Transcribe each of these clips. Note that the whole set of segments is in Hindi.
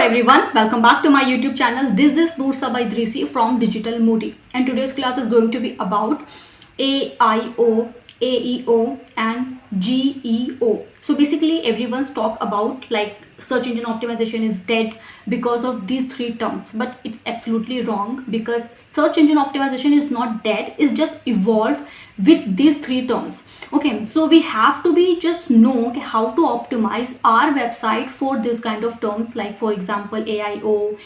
everyone, welcome back to my YouTube channel. This is Noor Saba Idrisi from Digital Moody, and today's class is going to be about AIO, AEO and GEO. So basically everyone's talk about like search engine optimization is dead because of these three terms, but it's absolutely wrong because search engine optimization is not dead, it's just evolved with these three terms. Okay, so we have to be just know how to optimize our website for this kind of terms, like for example AIO,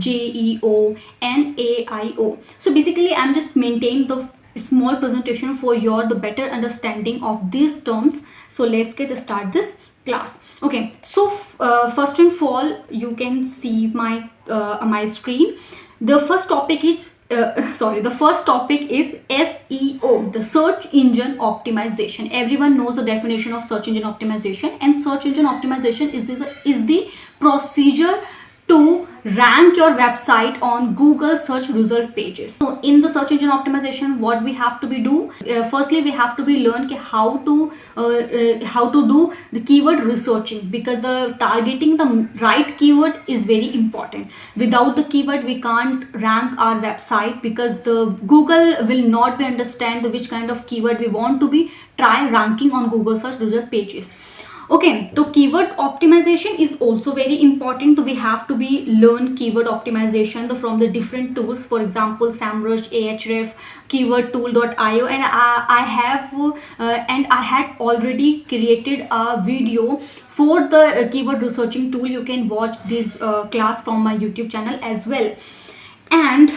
GEO and AIO. So basically I'm just maintaining the small presentation for your the better understanding of these terms. So let's get start this class. Okay, so first and all, you can see my screen. The first topic is the first topic is SEO, the search engine optimization. Everyone knows the definition of search engine optimization, and search engine optimization is the procedure to rank your website on Google search result pages. So in the search engine optimization, what we have to be do, firstly we have to be learn how to do the keyword researching, because the targeting the right keyword is very important. Without the keyword we can't rank our website, because the Google will not be understand the which kind of keyword we want to be try ranking on Google search result pages. Okay, so keyword optimization is also very important. So we have to be learn keyword optimization from the different tools. For example, SEMrush, Ahref, keywordtool.io, and I had already created a video for the keyword researching tool. You can watch this class from my YouTube channel as well. And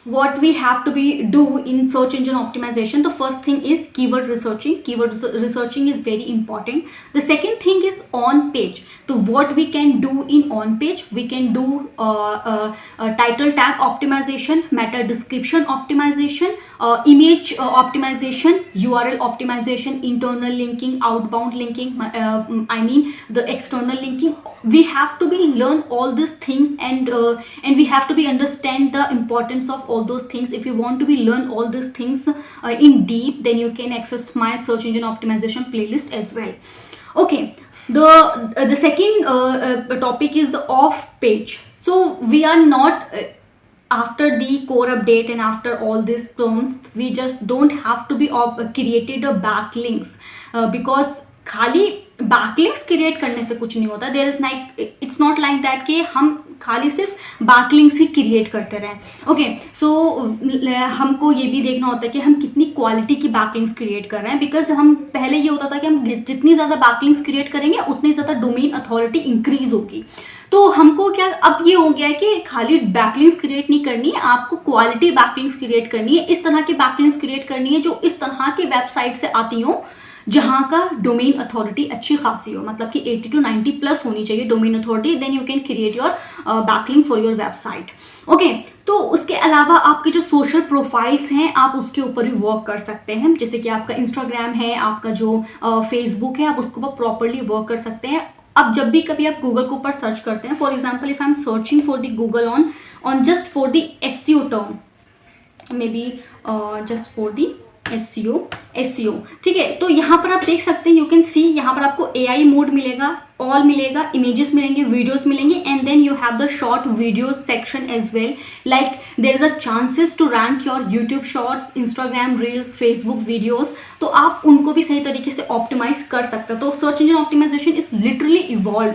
what we have to be do in search engine optimization, the first thing is keyword researching. Researching is very important. The second thing is on page. So what we can do in on page, we can do title tag optimization, meta description optimization, image optimization, URL optimization, internal linking, outbound linking, I mean the external linking. We have to be learn all these things, and we have to be understand the importance of all those things. If you want to be learn all these things in deep, then you can access my search engine optimization playlist as well. Okay, the second topic is the off page. So we are not after the core update and after all these terms, we just don't have to be created a backlinks, because खाली बैकलिंक्स क्रिएट करने से कुछ नहीं होता. There is like it's not like that कि हम खाली सिर्फ बैकलिंक्स ही क्रिएट करते रहें. ओके, सो हमको ये भी देखना होता है कि हम कितनी क्वालिटी की बैकलिंक्स क्रिएट कर रहे हैं, बिकॉज हम पहले ये होता था कि हम जितनी ज़्यादा बैकलिंक्स क्रिएट करेंगे उतनी ज़्यादा डोमेन अथॉरिटी इंक्रीज होगी. तो हमको क्या अब ये हो गया है कि खाली बैकलिंक्स क्रिएट नहीं करनी है, आपको क्वालिटी बैकलिंक्स क्रिएट करनी है. इस तरह की बैकलिंक्स क्रिएट करनी है जो इस तरह की वेबसाइट से आती हो जहाँ का डोमेन अथॉरिटी अच्छी खासी हो, मतलब कि 80 to 90 प्लस होनी चाहिए domain authority. Then you can create your backlink for your website. Okay, तो उसके अलावा आपके जो सोशल प्रोफाइल्स हैं आप उसके ऊपर भी वर्क कर सकते हैं. जैसे कि आपका इंस्टाग्राम है, आपका जो फेसबुक है, आप उसके ऊपर प्रॉपरली वर्क कर सकते हैं. अब जब भी कभी आप गूगल के ऊपर सर्च करते हैं, for example if I am searching for the Google on just for the SEO term, may be just for the SEO, ठीक है. तो यहाँ पर आप देख सकते हैं, यू कैन सी यहाँ पर आपको AI मोड मिलेगा, ऑल मिलेगा, इमेजेस मिलेंगे, वीडियोस मिलेंगे, and then you have the short video section as well. Like there is a chances to rank your YouTube shorts, Instagram reels, Facebook videos. तो आप उनको भी सही तरीके से ऑप्टिमाइज कर सकते हैं. तो search engine optimization is literally evolve.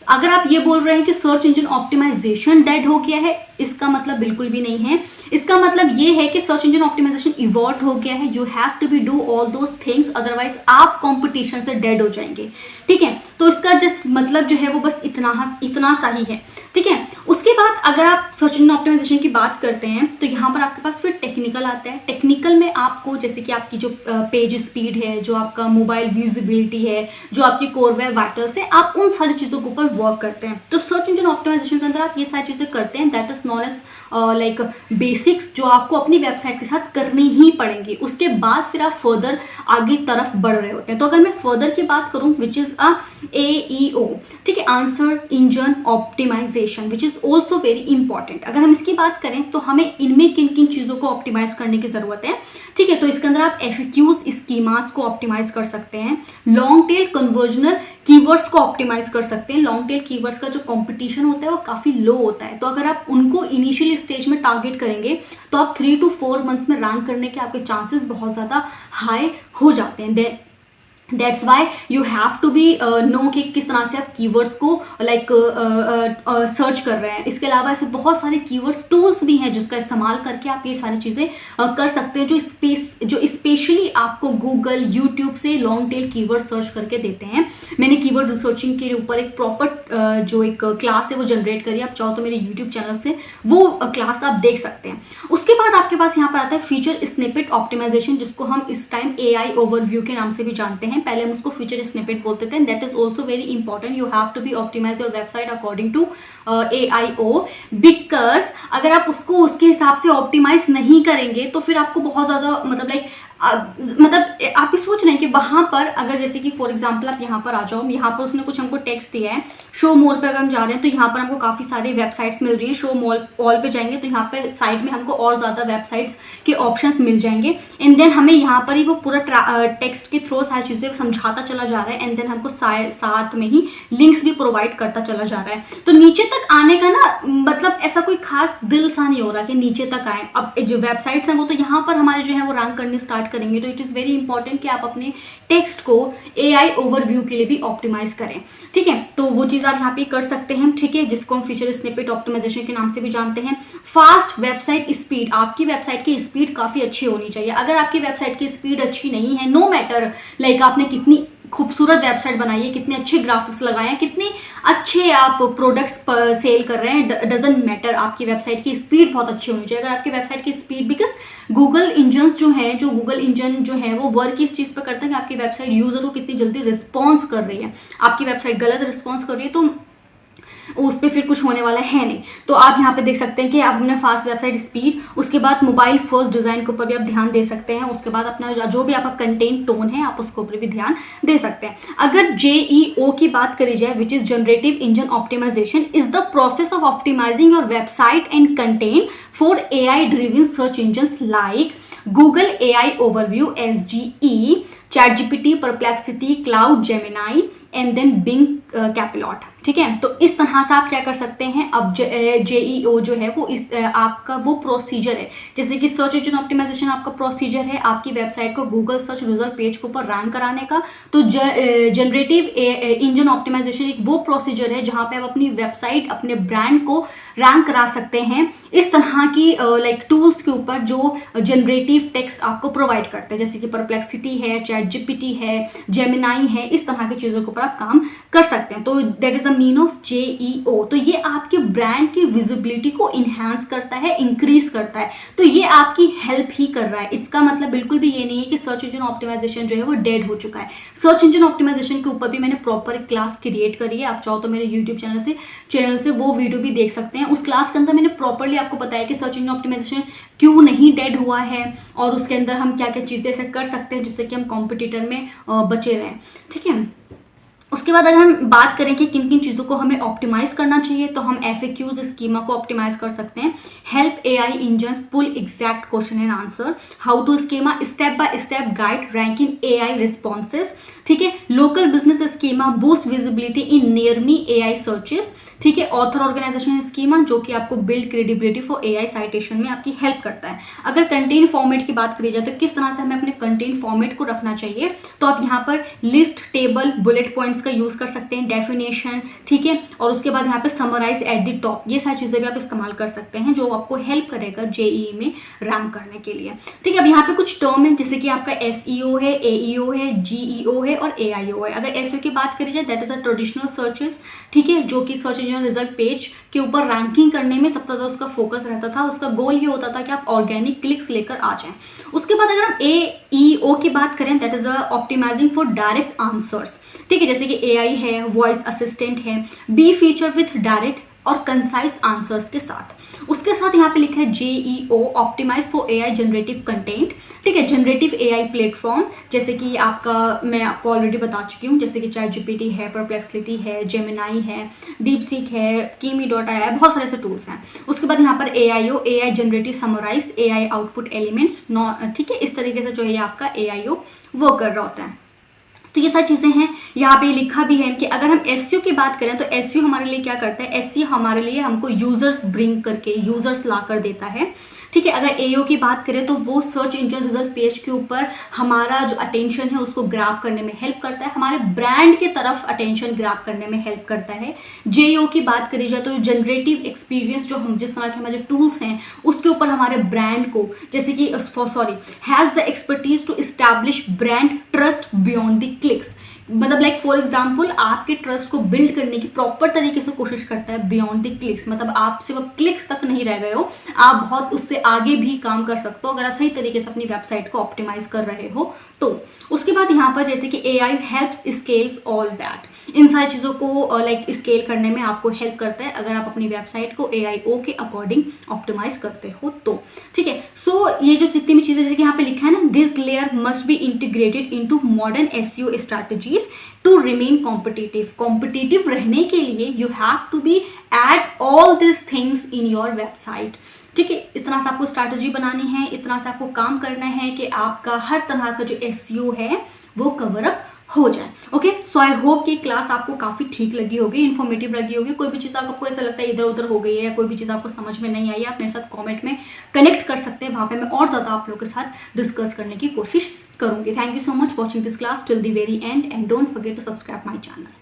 अगर आप ये बोल रहे हैं कि सर्च इंजन ऑप्टिमाइजेशन डेड हो गया है, इसका मतलब बिल्कुल भी नहीं है. इसका मतलब ये है कि सर्च इंजन ऑप्टिमाइजेशन इवॉल्व हो गया है. You have to be do all those things, otherwise आप कंपटीशन से डेड हो जाएंगे. ठीक है, तो इसका जस्ट मतलब जो है वो बस इतना सा ही है. ठीक है, उसके बाद अगर आप सर्च इंजन ऑप्टिमाइजेशन की बात करते हैं तो यहाँ पर आपके पास फिर टेक्निकल आता है. टेक्निकल में आपको जैसे कि आपकी जो पेज स्पीड है, जो आपका मोबाइल विजिबिलिटी है, जो आपकी कोर वेब वाइटल्स है, आप उन सारी चीज़ों के ऊपर वर्क करते हैं. तो सर्च इंजन ऑप्टिमाइजेशन के अंदर आप ये सारी चीज़ें करते हैं. That is known as like basics, जो आपको अपनी वेबसाइट के साथ करनी ही पड़ेंगी. उसके बाद फिर आप फर्दर आगे तरफ बढ़ रहे होते हैं. तो अगर मैं फर्दर की बात करूं, विच इज़ AEO, ठीक है, answer engine optimization, which is also also very important. अगर हम इसकी बात करें तो हमें इनमें किन किन चीज़ों को ऑप्टिमाइज करने की ज़रूरत है, ठीक है। तो इसके अंदर आप FAQs स्कीमास को ऑप्टिमाइज कर सकते हैं, लॉन्ग टेल कन्वर्जनल कीवर्ड्स को ऑप्टिमाइज कर सकते हैं। लॉन्ग टेल कीवर्ड्स का जो कंपटीशन होता है वो काफ़ी लो होता है, तो अगर आप उनको इनिशियल स्टेज में टारगेट करेंगे तो आप 3 to 4 मंथ्स में रैंक करने के आपके चांसेस बहुत ज़्यादा हाई हो जाते हैं। That's why you have to be know कि किस तरह से आप कीवर्ड्स को सर्च कर रहे हैं। इसके अलावा ऐसे बहुत सारे कीवर्ड्स टूल्स भी हैं जिसका इस्तेमाल करके आप ये सारी चीज़ें कर सकते हैं, जो स्पेशली आपको गूगल यूट्यूब से लॉन्ग टेल कीवर्ड सर्च करके देते हैं। मैंने कीवर्ड रिसर्चिंग के ऊपर एक प्रॉपर जो एक क्लास है वो जनरेट करी, आप चाहो तो मेरे यूट्यूब चैनल से वो क्लास आप देख सकते हैं। उसके बाद आपके पास यहाँ पर आता है फीचर स्निपेट ऑप्टिमाइजेशन, जिसको हम इस टाइम AI ओवरव्यू के नाम से भी जानते हैं। पहले हम उसको फीचर स्निपेट बोलते थे। That is also very important, you have to be optimize your website according to AIO, because अगर आप उसको उसके हिसाब से ऑप्टिमाइज नहीं करेंगे तो फिर आपको बहुत ज़्यादा मतलब आप ये सोच रहे हैं कि वहाँ पर अगर जैसे कि फॉर एग्जांपल आप यहाँ पर आ जाओ, यहाँ पर उसने कुछ हमको टेक्स्ट दिया है, शो मोर पे अगर हम जा रहे हैं तो यहाँ पर हमको काफ़ी सारी वेबसाइट्स मिल रही हैं। शो मोर ऑल पे जाएंगे तो यहाँ पे साइड में हमको और ज़्यादा वेबसाइट्स के ऑप्शंस मिल जाएंगे, एंड देन हमें यहाँ पर ही वो पूरा टेक्स्ट के थ्रू सारी चीज़ें समझाता चला जा रहा है, एंड देन हमको साथ में ही लिंक्स भी प्रोवाइड करता चला जा रहा है। तो नीचे तक आने का ना मतलब ऐसा कोई खास दिल सा नहीं हो रहा कि नीचे तक आए। अब जो वेबसाइट्स हैं वो तो यहाँ पर हमारे जो है वो रैंक करने स्टार्ट करेंगे, तो इट इज़ वेरी इंपॉर्टेंट कि आप अपने टेक्स्ट को AI ओवरव्यू के लिए भी ऑप्टिमाइज करें, ठीक है। तो वो चीज़ आप यहाँ पे कर सकते हैं, ठीक है, जिसको हम फीचर स्निपेट ऑप्टिमाइजेशन के नाम से भी जानते हैं। फास्ट वेबसाइट स्पीड, आपकी वेबसाइट की स्पीड काफ़ी अच्छी होनी चाहिए। अगर आपकी वेबसाइट की स्पीड अच्छी नहीं है, नो मैटर लाइक आपने कितनी खूबसूरत वेबसाइट बनाई है, कितने अच्छे ग्राफिक्स लगाए हैं, कितने अच्छे आप प्रोडक्ट्स सेल कर रहे हैं, डजंट मैटर, आपकी वेबसाइट की स्पीड बहुत अच्छी होनी चाहिए। अगर आपकी वेबसाइट की स्पीड, बिकॉज गूगल इंजन्स जो गूगल इंजन जो है वो वर्क इस चीज़ पर करता है कि आपकी वेबसाइट यूज़र को कितनी जल्दी रिस्पॉन्स कर रही है। आपकी वेबसाइट गलत रिस्पॉन्स कर रही है तो उस पर फिर कुछ होने वाला है नहीं। तो आप यहाँ पे देख सकते हैं कि आप अपने फास्ट वेबसाइट स्पीड, उसके बाद मोबाइल फर्स्ट डिज़ाइन के ऊपर भी आप ध्यान दे सकते हैं, उसके बाद अपना जो भी आपका कंटेंट टोन है आप उसके ऊपर भी ध्यान दे सकते हैं। अगर JEO की बात करी जाए, which is generative engine optimization, is the process of optimizing your website and content for AI driven search engines like Google AI overview SGE, ChatGPT, perplexity, Claude, Gemini and then Bing copilot, ठीक है। तो इस तरह से आप क्या कर सकते हैं, अब JEO जो है वो इस आपका वो प्रोसीजर है, जैसे कि सर्च इंजन ऑप्टिमाइजेशन आपका प्रोसीजर है आपकी वेबसाइट को गूगल सर्च रिजल्ट पेज के ऊपर रैंक कराने का। तो जनरेटिव इंजन ऑप्टिमाइजेशन एक वो प्रोसीजर है जहाँ पे आप अपनी वेबसाइट, अपने ब्रांड को रैंक करा सकते हैं इस तरह की लाइक टूल्स के ऊपर जो जनरेटिव टेक्स्ट आपको प्रोवाइड करते हैं, जैसे कि परप्लेक्सिटी है, ChatGPT है, जेमिनाई है, इस तरह की चीज़ों के ऊपर आप काम कर सकते हैं। तो that is the mean of JEO। तो ये आपके ब्रांड की विजिबिलिटी को इन्हांस करता है, इंक्रीज करता है, तो ये आपकी हेल्प ही कर रहा है। इसका मतलब बिल्कुल भी ये नहीं है कि सर्च इंजन ऑप्टिमाइजेशन जो है वो डेड हो चुका है। सर्च इंजन ऑप्टिमाइजेशन के ऊपर भी मैंने प्रॉपर एक क्लास क्रिएट करी है, आप चाहो तो मेरे यूट्यूब चैनल से वो वीडियो भी देख सकते हैं। उस क्लास के अंदर मैंने प्रॉपरली आपको बताया कि सर्च इंजन ऑप्टिमाइजेशन क्यों नहीं डेड हुआ है और उसके अंदर हम क्या क्या चीज़ें ऐसे कर सकते हैं जिससे कि हम कॉम्पिटिटर में बचे रहें, ठीक है। उसके बाद अगर हम बात करें कि किन किन चीज़ों को हमें ऑप्टिमाइज करना चाहिए, तो हम FAQs स्कीमा को ऑप्टिमाइज कर सकते हैं। Help AI engines pull exact question and answer, how to schema, step by step guide ranking AI responses, ठीक है। Local business schema boost visibility in near me AI searches, ठीक है। ऑथर ऑर्गेनाइजेशन स्कीमा जो कि आपको build credibility for AI citation में आपकी हेल्प करता है। अगर कंटेंट फॉर्मेट की बात करी जाए तो किस तरह से हमें अपने कंटेंट फॉर्मेट को रखना चाहिए, तो आप यहाँ पर लिस्ट, टेबल, बुलेट पॉइंट्स का यूज कर सकते हैं, डेफिनेशन, ठीक है, और उसके बाद यहाँ पे समराइज एट द टॉप, ये सारी चीजें भी आप इस्तेमाल कर सकते हैं जो आपको हेल्प करेगा JEE में रैंक करने के लिए, ठीक है। अब यहाँ पे कुछ टर्म है जैसे कि आपका SEO है, AEO है, GEO है और AIO है। अगर SEO की बात करी जाए that is a traditional searches, ठीक है, जो कि सर्च इंजन रिजल्ट पेज के ऊपर रैंकिंग करने में सबसे ज़्यादा उसका फोकस रहता था। उसका गोल ये होता था कि आप ऑर्गेनिक क्लिक्स लेकर आ जाएं। उसके बाद अगर हम AEO की बात करें that is optimizing for direct answers, ठीक है, जैसे कि AI है, वॉइस असिस्टेंट है, बी फीचर विथ डायरेक्ट और कंसाइज आंसर्स के साथ। उसके साथ यहाँ पे लिखा है JEO optimize for AI generative content. ठीक है, जनरेटिव AI प्लेटफॉर्म जैसे कि मैं आपको ऑलरेडी बता चुकी हूँ, जैसे कि ChatGPT है, परप्लेक्सिटी है, जेमिनाई है, DeepSeek है, Kimi.ai है, बहुत सारे ऐसे टूल्स हैं। उसके बाद यहाँ पर AIO AI generative summarize AI output elements, ठीक है, इस तरीके से जो है आपका AIO वो कर रहा होता है। तो ये सारी चीज़ें हैं। यहाँ पे लिखा भी है कि अगर हम SEO की बात करें तो SEO हमारे लिए क्या करता है, SEO हमारे लिए हमको यूजर्स ब्रिंग करके यूजर्स ला कर देता है। ठीक है, अगर AO की बात करें तो वो सर्च इंजन रिजल्ट पेज के ऊपर हमारा जो अटेंशन है उसको ग्रैब करने में हेल्प करता है, हमारे ब्रांड की तरफ अटेंशन ग्रैब करने में हेल्प करता है। JEO की बात करी जाए तो जनरेटिव एक्सपीरियंस जो हम जिस तरह के हमारे टूल्स हैं उसके ऊपर हमारे ब्रांड को, जैसे कि has the expertise to establish brand trust beyond the clicks, मतलब लाइक फॉर एग्जाम्पल आपके ट्रस्ट को बिल्ड करने की प्रॉपर तरीके से कोशिश करता है बियॉन्ड द क्लिक्स, मतलब आप सिर्फ क्लिक्स तक नहीं रह गए हो, आप बहुत उससे आगे भी काम कर सकते हो अगर आप सही तरीके से अपनी वेबसाइट को ऑप्टिमाइज कर रहे हो तो। उसके बाद यहाँ पर जैसे कि AI helps scales all that, इन सारी चीज़ों को लाइक स्केल करने में आपको हेल्प करता है अगर आप अपनी वेबसाइट को AIO के अकॉर्डिंग ऑप्टिमाइज करते हो तो। ठीक है, सो ये जो जितनी भी चीज़ें जैसे कि यहाँ पे लिखा है ना, this layer must be integrated into modern SEO strategies to remain competitive रहने के लिए you have to be add all this things in your website. ठीक है, इस तरह से आपको स्ट्रैटेजी बनानी है, इस तरह से आपको काम करना है कि आपका हर तरह का जो SEO है वो कवर अप हो जाए। ओके, सो आई होप कि क्लास आपको काफ़ी ठीक लगी होगी, इन्फॉर्मेटिव लगी होगी। कोई भी चीज़ आपको ऐसा लगता है इधर उधर हो गई है या कोई भी चीज़ आपको समझ में नहीं आई है, आप मेरे साथ कमेंट में कनेक्ट कर सकते हैं, वहाँ पे मैं और ज़्यादा आप लोगों के साथ डिस्कस करने की कोशिश करूँगी। Thank you so much watching this class till the very end don't forget to subscribe my channel.